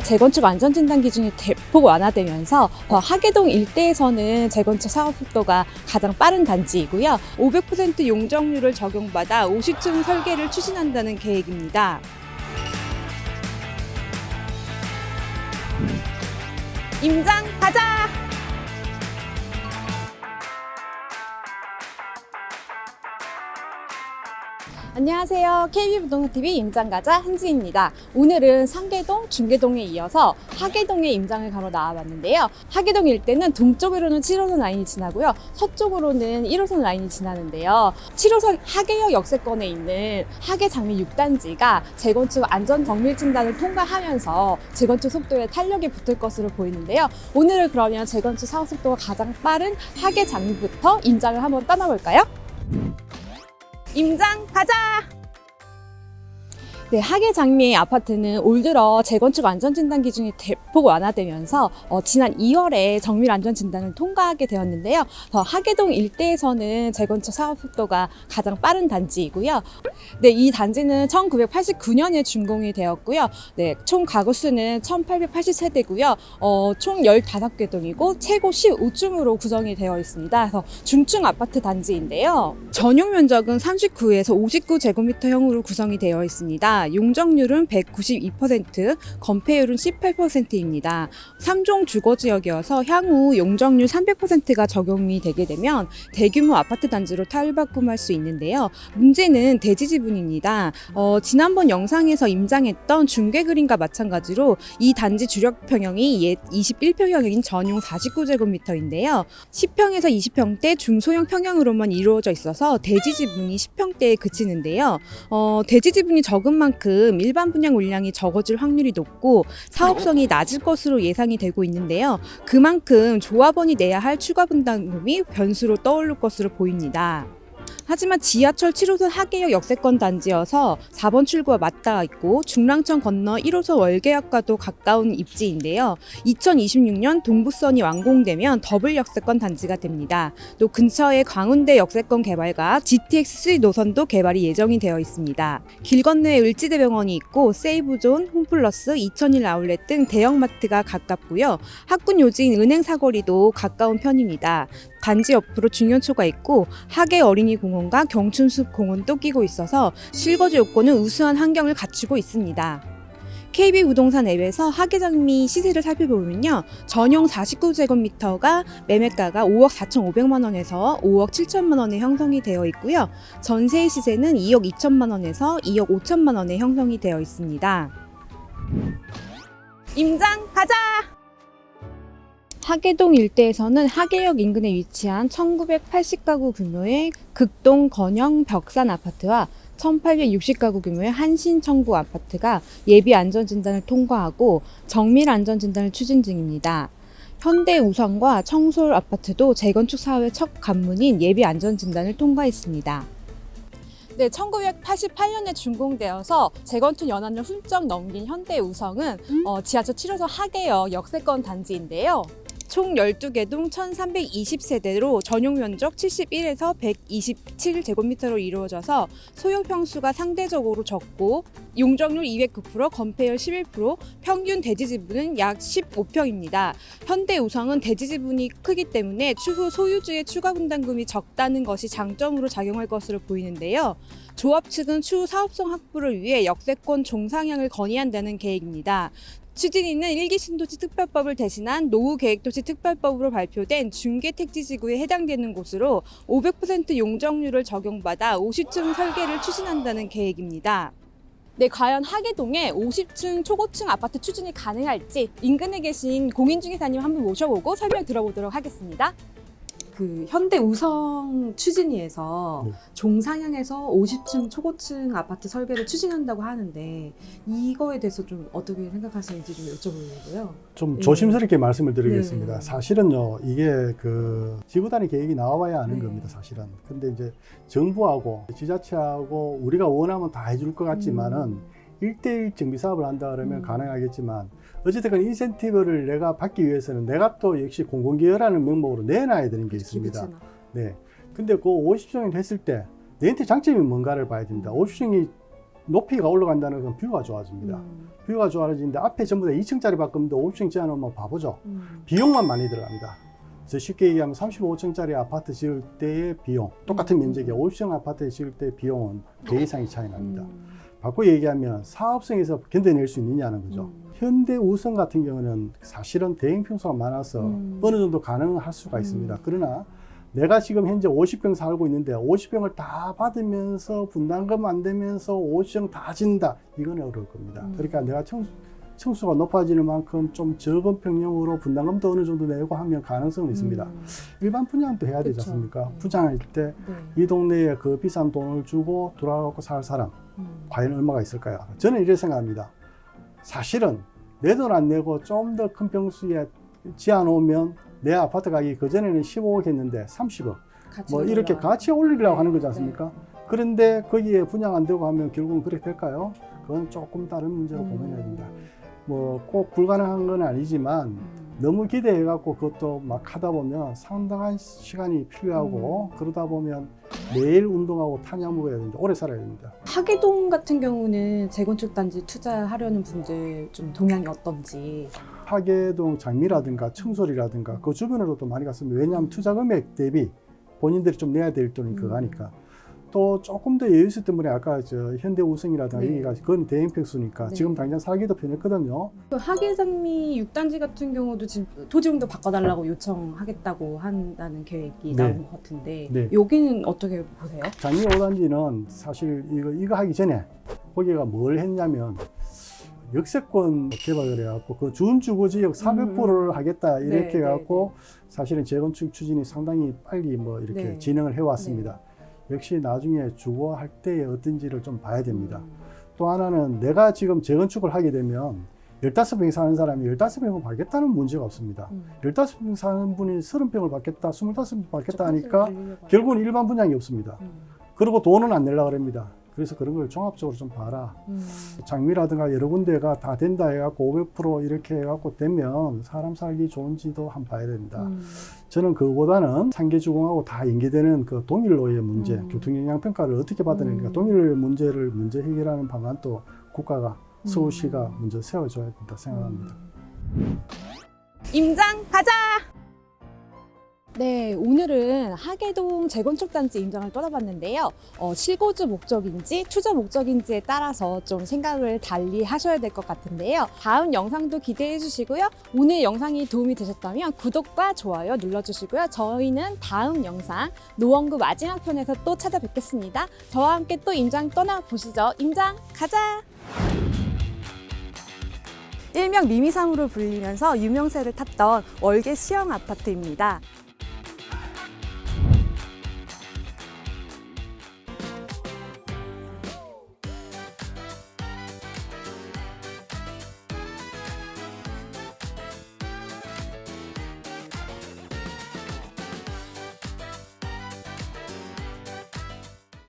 재건축 안전진단 기준이 대폭 완화되면서 하계동 일대에서는 재건축 사업 속도가 가장 빠른 단지이고요. 500% 용적률을 적용받아 50층 설계를 추진한다는 계획입니다. 임장 가자! 안녕하세요. KB부동산TV 임장가자 한지입니다. 오늘은 상계동, 중계동에 이어서 하계동에 임장을 가러 나와봤는데요. 하계동 일대는 동쪽으로는 7호선 라인이 지나고요. 서쪽으로는 1호선 라인이 지나는데요. 7호선 하계역 역세권에 있는 하계장미 6단지가 재건축 안전정밀진단을 통과하면서 재건축 속도에 탄력이 붙을 것으로 보이는데요. 오늘은 그러면 재건축 사업 속도가 가장 빠른 하계장미부터 임장을 한번 떠나볼까요? 임장 가자! 네, 하계장미 아파트는 올 들어 재건축 안전진단 기준이 대폭 완화되면서 지난 2월에 정밀 안전진단을 통과하게 되었는데요. 하계동 일대에서는 재건축 사업 속도가 가장 빠른 단지이고요. 네, 이 단지는 1989년에 준공이 되었고요. 네, 총 가구 수는 1880세대고요. 총 15개 동이고 최고 15층으로 구성이 되어 있습니다. 그래서 중층 아파트 단지인데요. 전용 면적은 39에서 59제곱미터형으로 구성이 되어 있습니다. 용적률은 192%, 건폐율은 18%입니다. 3종 주거지역이어서 향후 용적률 300%가 적용이 되게 되면 대규모 아파트 단지로 탈바꿈할 수 있는데요. 문제는 대지 지분입니다. 지난번 영상에서 임장했던 중계그린과 마찬가지로 이 단지 주력 평형이 옛 21평형인 전용 49제곱미터인데요. 10평에서 20평대 중소형 평형으로만 이루어져 있어서 대지 지분이 10평대에 그치는데요. 대지 지분이 적은 만큼 일반 분양 물량이 적어질 확률이 높고 사업성이 낮을 것으로 예상이 되고 있는데요. 그만큼 조합원이 내야 할 추가 분담금이 변수로 떠오를 것으로 보입니다. 하지만 지하철 7호선 하계역 역세권 단지여서 4번 출구와 맞닿아 있고 중랑천 건너 1호선 월계역과도 가까운 입지인데요. 2026년 동부선이 완공되면 더블 역세권 단지가 됩니다. 또 근처에 광운대 역세권 개발과 GTX 노선도 개발이 예정이 되어 있습니다. 길 건너에 을지대병원이 있고 세이브존, 홈플러스, 2001 아울렛 등 대형마트가 가깝고요. 학군 요지인 은행 사거리도 가까운 편입니다. 단지 옆으로 중년초가 있고 하계 어린이 공원과 경춘숲 공원도 끼고 있어서 실거주 요건은 우수한 환경을 갖추고 있습니다. KB부동산 앱에서 하계장미 시세를 살펴보면요. 전용 49제곱미터가 매매가가 5억 4,500만 원에서 5억 7천만 원에 형성이 되어 있고요. 전세 시세는 2억 2천만 원에서 2억 5천만 원에 형성이 되어 있습니다. 임장 가자! 하계동 일대에서는 하계역 인근에 위치한 1980가구 규모의 극동 건영 벽산 아파트와 1860가구 규모의 한신 청구 아파트가 예비 안전진단을 통과하고 정밀 안전진단을 추진 중입니다. 현대우성과 청솔 아파트도 재건축 사업의 첫 관문인 예비 안전진단을 통과했습니다. 네, 1988년에 준공되어서 재건축 연한을 훌쩍 넘긴 현대우성은 지하철 7호선 하계역 역세권 단지인데요. 총 12개 동 1320세대로 전용 면적 71에서 127제곱미터로 이루어져서 소요 평수가 상대적으로 적고 용적률 209%, 건폐율 11%, 평균 대지 지분은 약 15평입니다. 현대우성은 대지 지분이 크기 때문에 추후 소유주의 추가 분담금이 적다는 것이 장점으로 작용할 것으로 보이는데요. 조합 측은 추후 사업성 확보를 위해 역세권 종상향을 건의한다는 계획입니다. 추진위는 1기 신도시 특별법을 대신한 노후계획도시 특별법으로 발표된 중계택지지구에 해당되는 곳으로 500% 용적률을 적용받아 50층 설계를 추진한다는 계획입니다. 네, 과연 하계동에 50층 초고층 아파트 추진이 가능할지 인근에 계신 공인중개사님 한번 모셔보고 설명 들어보도록 하겠습니다. 그 현대우성 추진위에서 종상향에서 50층 초고층 아파트 설계를 추진한다고 하는데 이거에 대해서 좀 어떻게 생각하시는지 좀 여쭤보려고요. 좀 조심스럽게 말씀을 드리겠습니다. 네. 사실은요, 이게 그 지구 단위 계획이 나와야 하는 겁니다, 사실은. 근데 이제 정부하고 지자체하고 우리가 원하면 다 해줄 것 같지만은 1대1 정비 사업을 한다 그러면 가능하겠지만 어쨌든 인센티브를 내가 받기 위해서는 내가 또 역시 공공기여라는 명목으로 내놔야 되는 게 있습니다. 네. 근데 그 50층이 됐을 때 내한테 장점이 뭔가를 봐야 됩니다. 50층이 높이가 올라간다는 건 뷰가 좋아집니다. 뷰가 좋아지는데 앞에 전부 다 2층짜리 바꾸는데 5층 지어놓으면 바보죠. 비용만 많이 들어갑니다. 그래서 쉽게 얘기하면 35층짜리 아파트 지을 때의 비용, 똑같은 면적의 50층 아파트 지을 때의 비용은 배 이상이 차이 납니다. 바꿔 얘기하면 사업성에서 견뎌낼 수 있느냐는 거죠. 현대 우성 같은 경우는 사실은 대행 평수가 많아서 어느 정도 가능할 수가 있습니다. 그러나 내가 지금 현재 50평 살고 있는데 50평을 다 받으면서 분담금 안 되면서 50평 다 짓는다. 이건 어려울 겁니다. 그러니까 내가 층수가 높아지는 만큼 좀 적은 평형으로 분담금도 어느 정도 내고 하면 가능성은 있습니다. 일반 분양도 해야 되지 그쵸. 않습니까? 분양할 때 이 동네에 그 비싼 돈을 주고 돌아가고 살 사람 과연 얼마가 있을까요? 저는 이렇게 생각합니다. 사실은 내 돈 안 내고 좀 더 큰 평수에 지어놓으면 내 아파트 가격이 그전에는 15억 했는데 30억 뭐 이렇게 가치 올리려고 하는 거지 않습니까? 그런데 거기에 분양 안 되고 하면 결국은 그렇게 될까요? 그건 조금 다른 문제로 고민해야 됩니다. 뭐 꼭 불가능한 건 아니지만 너무 기대해갖고 그것도 막 하다 보면 상당한 시간이 필요하고 그러다 보면 매일 운동하고 탄약 먹어야 됩니다. 오래 살아야 됩니다. 하계동 같은 경우는 재건축 단지 투자하려는 분들 좀 동향이 어떤지. 하계동 장미라든가 청솔이라든가 그 주변으로도 많이 갔습니다. 왜냐하면 투자 금액 대비 본인들이 좀 내야 될 돈이 그거니까. 또 조금 더 여유 있을 때문에 아까 저 현대우성이라든가 네. 여기가 그건 대행택수니까 네. 지금 당장 살기도 편했거든요. 그 하계장미 6단지 같은 경우도 지금 토지용도 바꿔달라고 요청하겠다고 한다는 계획이 네. 나온 것 같은데 네. 여기는 어떻게 보세요? 장미 5단지는 사실 이거 하기 전에 거기가 뭘 했냐면 역세권 개발을 해갖고 그 준주거지역 400%를 하겠다 이렇게 네, 해갖고 사실은 재건축 추진이 상당히 빨리 뭐 이렇게 네. 진행을 해왔습니다. 역시 나중에 주거할 때에 어떤지를 좀 봐야 됩니다. 또 하나는 내가 지금 재건축을 하게 되면 15평 사는 사람이 15평을 받겠다는 문제가 없습니다. 15평 사는 분이 30평을 받겠다, 25평 받겠다 하니까 결국은 일반 분양이 없습니다. 그리고 돈은 안 내려고 합니다. 그래서 그런 걸 종합적으로 좀 봐라. 장미라든가 여러 군데가 다 된다 해갖고 500% 이렇게 해갖고 되면 사람 살기 좋은지도 한번 봐야 됩니다. 저는 그거보다는 상계주공하고 다 연계되는 그 동일로의 문제, 교통영향평가를 어떻게 받아내니까 동일로의 문제를 문제 해결하는 방안도 국가가 서울시가 먼저 세워줘야 된다 생각합니다. 임장 가자! 네, 오늘은 하계동 재건축 단지 임장을 떠나봤는데요. 실거주 목적인지 투자 목적인지에 따라서 좀 생각을 달리 하셔야 될 것 같은데요. 다음 영상도 기대해 주시고요. 오늘 영상이 도움이 되셨다면 구독과 좋아요 눌러주시고요. 저희는 다음 영상 노원구 마지막 편에서 또 찾아뵙겠습니다. 저와 함께 또 임장 떠나보시죠. 임장 가자! 일명 미미상으로 불리면서 유명세를 탔던 월계 시형 아파트입니다.